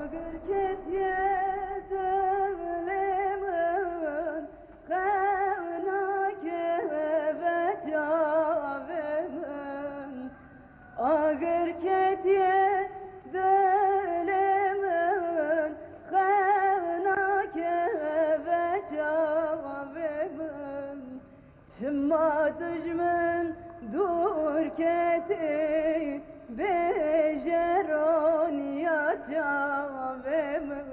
Agırket yedevlemin Xevnake ve cavemin Agırket yedevlemin Xevnake ve cavemin Çımma düşmün dur keti bejeron ya cavemin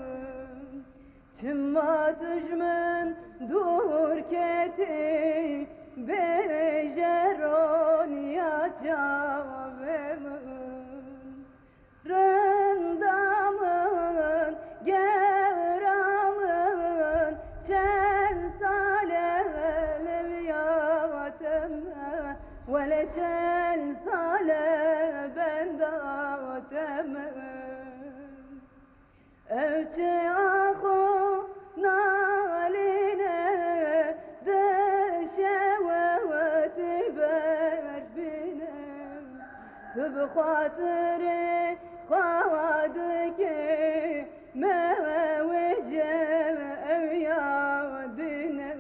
Çımma düşmün dur keti bejeron ya cavemin Rındamın gevramın çen salelev yatemme Vele çen sale bendatemen Evçe ahu naline deşeveti berbinem Tıbhatırı khadike mevece evyadine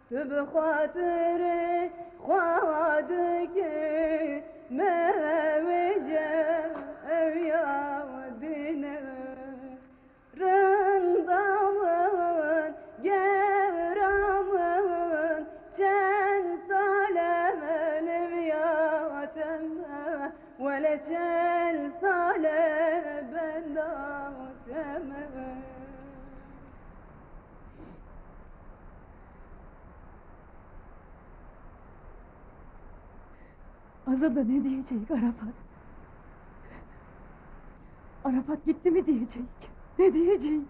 Tıbhatırı khadike mevece evyadine Rındamın gevramın çen sale leviyatemme Vele çen sale bendatemme Azada ne diyecek Arafat? Arafat gitti mi diyecek? Ne diyecek?